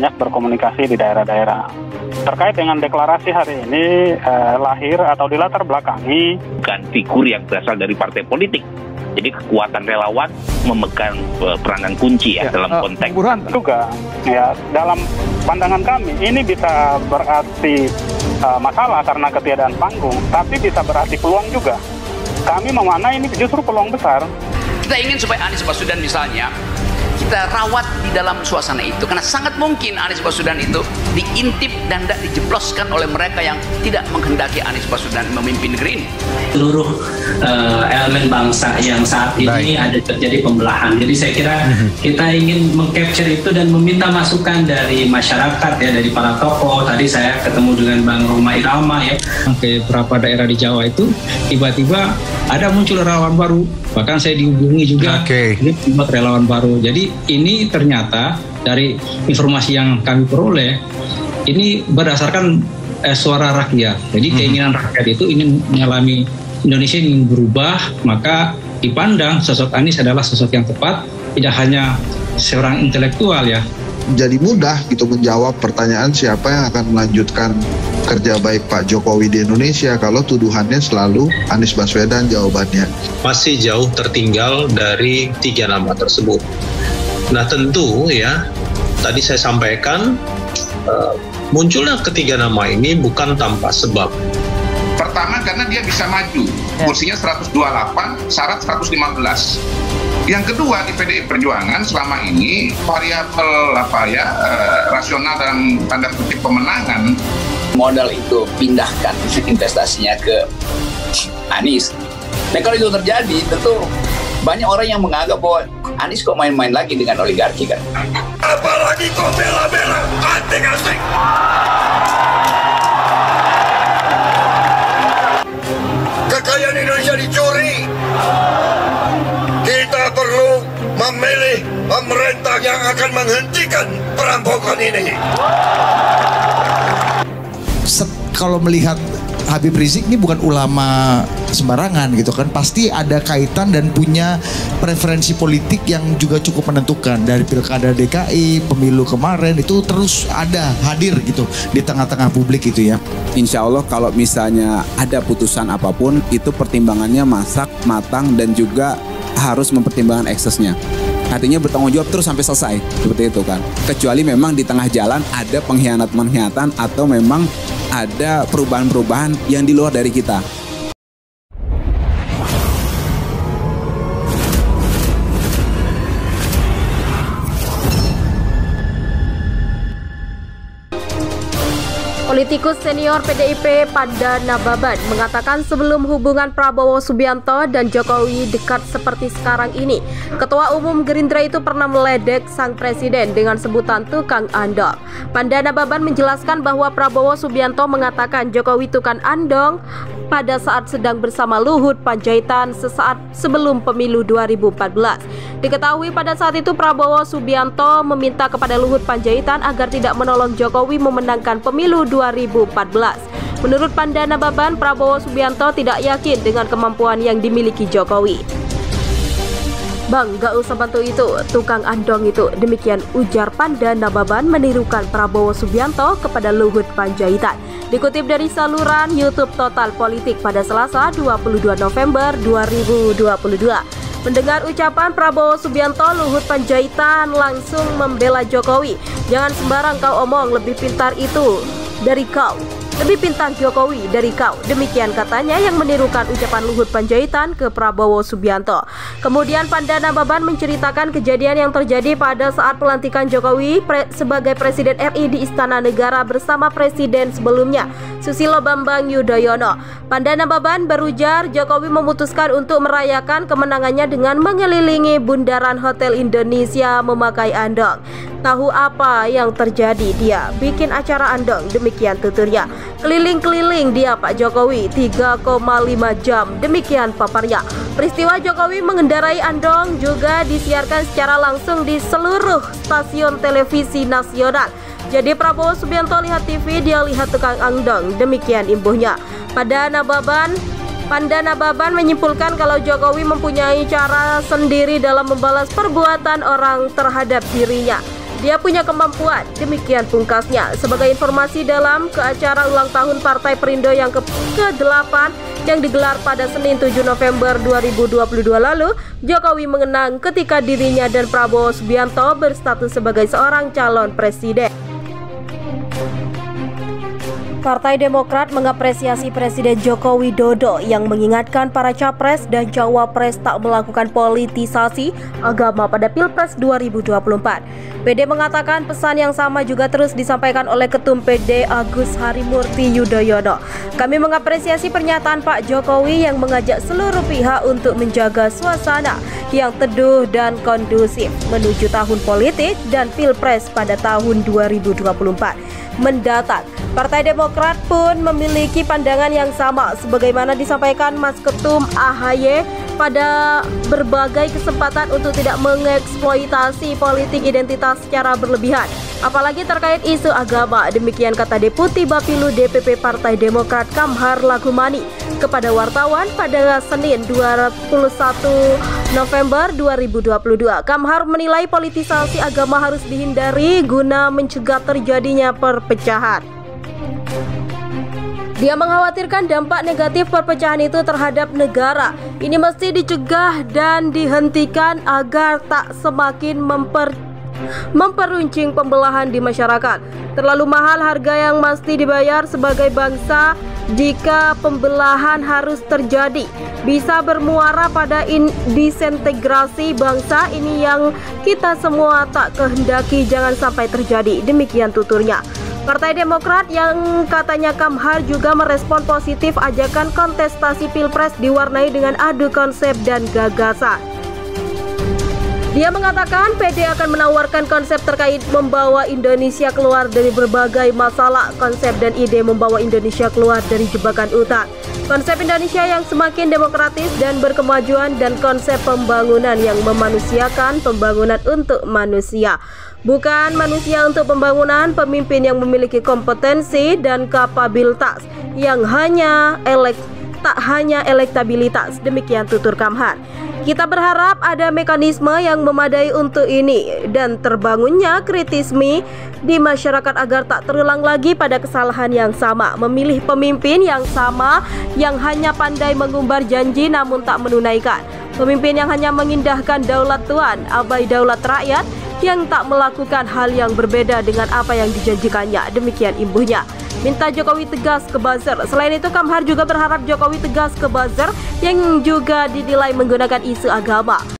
banyak berkomunikasi di daerah-daerah. Terkait dengan deklarasi hari ini lahir atau dilatar belakangi bukan figur yang berasal dari partai politik. Jadi kekuatan relawan memegang peranan kunci dalam konteks juga ya, dalam pandangan kami ini bisa berarti masalah karena ketiadaan panggung, tapi bisa berarti peluang juga. Kami memaknai ini justru peluang besar. Kita ingin supaya Anies Baswedan misalnya kita rawat di dalam suasana itu, karena sangat mungkin Anies Baswedan itu diintip dan tidak dijebloskan oleh mereka yang tidak menghendaki Anies Baswedan memimpin negeri ini. Seluruh elemen bangsa yang saat ini ada terjadi pembelahan. Jadi saya kira kita ingin mengcapture itu dan meminta masukan dari masyarakat ya, dari para tokoh. Tadi saya ketemu dengan Bang Roma Irama ya, ke beberapa daerah di Jawa itu tiba-tiba ada muncul relawan baru. Bahkan saya dihubungi juga buat relawan baru. Jadi ini ternyata dari informasi yang kami peroleh ini berdasarkan suara rakyat. Jadi keinginan rakyat itu ingin mengalami Indonesia ingin berubah, maka dipandang sosok Anies adalah sosok yang tepat, tidak hanya seorang intelektual ya. Jadi mudah gitu menjawab pertanyaan siapa yang akan melanjutkan kerja baik Pak Jokowi di Indonesia kalau tuduhannya selalu Anies Baswedan jawabannya. Masih jauh tertinggal dari 3 nama tersebut. Nah tentu ya, tadi saya sampaikan munculnya ketiga nama ini bukan tanpa sebab. Pertama karena dia bisa maju, kursinya 128, syarat 115. Yang kedua di PDI Perjuangan selama ini variabel rasional dalam tanda kutip pemenangan. Modal itu pindahkan investasinya ke Anies. Nah kalau itu terjadi tentu banyak orang yang menganggap bahwa Anies kok main-main lagi dengan oligarki kan. Apalagi kok bela-bela anting-anting. Kekayaan Indonesia dicuri. Kita perlu memilih pemerintah yang akan menghentikan perampokan ini. Kalau melihat Habib Rizik ini bukan ulama sembarangan gitu kan, pasti ada kaitan dan punya preferensi politik yang juga cukup menentukan. Dari pilkada DKI, pemilu kemarin itu terus ada hadir gitu di tengah-tengah publik itu ya. Insya Allah kalau misalnya ada putusan apapun itu pertimbangannya matang dan juga harus mempertimbangkan eksesnya. Artinya bertanggung jawab terus sampai selesai, seperti itu kan. Kecuali memang di tengah jalan ada pengkhianatan atau memang ada perubahan-perubahan yang di luar dari kita. Politikus senior PDIP Panda Nababan mengatakan sebelum hubungan Prabowo Subianto dan Jokowi dekat seperti sekarang ini, Ketua Umum Gerindra itu pernah meledek sang presiden dengan sebutan tukang andong. Panda Nababan menjelaskan bahwa Prabowo Subianto mengatakan Jokowi tukang andong pada saat sedang bersama Luhut Panjaitan sesaat sebelum pemilu 2014. Diketahui pada saat itu Prabowo Subianto meminta kepada Luhut Panjaitan agar tidak menolong Jokowi memenangkan pemilu 2014. Menurut Panda Nababan, Prabowo Subianto tidak yakin dengan kemampuan yang dimiliki Jokowi. Bang, gak usah bantu itu, tukang andong itu. Demikian ujar Panda Nababan menirukan Prabowo Subianto kepada Luhut Panjaitan. Dikutip dari saluran YouTube Total Politik pada Selasa 22 November 2022. Mendengar ucapan Prabowo Subianto, Luhut Panjaitan langsung membela Jokowi. Jangan sembarang kau omong, lebih pintar itu dari kau. Lebih pintar Jokowi dari kau. Demikian katanya yang menirukan ucapan Luhut Panjaitan ke Prabowo Subianto. Kemudian Panda Nababan menceritakan kejadian yang terjadi pada saat pelantikan Jokowi sebagai Presiden RI di Istana Negara bersama Presiden sebelumnya, Susilo Bambang Yudhoyono. Panda Nababan berujar Jokowi memutuskan untuk merayakan kemenangannya dengan mengelilingi bundaran Hotel Indonesia memakai andong. Tahu apa yang terjadi? Dia bikin acara andong, demikian tuturnya. Keliling-keliling dia Pak Jokowi 3,5 jam, demikian paparnya. Peristiwa Jokowi mengendarai andong juga disiarkan secara langsung di seluruh stasiun televisi nasional. Jadi Prabowo Subianto lihat TV, dia lihat tukang andong, demikian imbuhnya. Panda Nababan menyimpulkan kalau Jokowi mempunyai cara sendiri dalam membalas perbuatan orang terhadap dirinya. Dia punya kemampuan, demikian pungkasnya. Sebagai informasi, dalam ke acara ulang tahun Partai Perindo yang ke-8 yang digelar pada Senin 7 November 2022 lalu, Jokowi mengenang ketika dirinya dan Prabowo Subianto berstatus sebagai seorang calon presiden. Partai Demokrat mengapresiasi Presiden Joko Widodo yang mengingatkan para capres dan cawapres tak melakukan politisasi agama pada Pilpres 2024. PD mengatakan pesan yang sama juga terus disampaikan oleh Ketum PD Agus Harimurti Yudhoyono. Kami mengapresiasi pernyataan Pak Jokowi yang mengajak seluruh pihak untuk menjaga suasana yang teduh dan kondusif menuju tahun politik dan Pilpres pada tahun 2024 mendatang. Partai Demokrat pun memiliki pandangan yang sama sebagaimana disampaikan Mas Ketum AHY pada berbagai kesempatan untuk tidak mengeksploitasi politik identitas secara berlebihan, apalagi terkait isu agama. Demikian kata Deputi Bapilu DPP Partai Demokrat Kamhar Lagumani kepada wartawan pada Senin 21 November 2022. Kamhar menilai politisasi agama harus dihindari guna mencegah terjadinya perpecahan. Dia mengkhawatirkan dampak negatif perpecahan itu terhadap negara. Ini mesti dicegah dan dihentikan agar tak semakin memperuncing pembelahan di masyarakat. Terlalu mahal harga yang mesti dibayar sebagai bangsa jika pembelahan harus terjadi. Bisa bermuara pada disintegrasi bangsa ini yang kita semua tak kehendaki jangan sampai terjadi. Demikian tuturnya. Partai Demokrat yang katanya Kamhar juga merespon positif ajakan kontestasi Pilpres diwarnai dengan adu konsep dan gagasan. Dia mengatakan PD akan menawarkan konsep terkait membawa Indonesia keluar dari berbagai masalah, konsep dan ide membawa Indonesia keluar dari jebakan utang, konsep Indonesia yang semakin demokratis dan berkemajuan, dan konsep pembangunan yang memanusiakan pembangunan untuk manusia. Bukan manusia untuk pembangunan, pemimpin yang memiliki kompetensi dan kapabilitas yang tak hanya elektabilitas. Demikian tutur Kamhar. Kita berharap ada mekanisme yang memadai untuk ini dan terbangunnya kritisme di masyarakat agar tak terulang lagi pada kesalahan yang sama. Memilih pemimpin yang sama yang hanya pandai mengumbar janji namun tak menunaikan. Pemimpin yang hanya mengindahkan daulat Tuhan, abai daulat rakyat, yang tak melakukan hal yang berbeda dengan apa yang dijanjikannya. Demikian imbuhnya. Minta Jokowi tegas ke buzzer. Selain itu, Kamhar juga berharap Jokowi tegas ke buzzer yang juga dinilai menggunakan isu agama.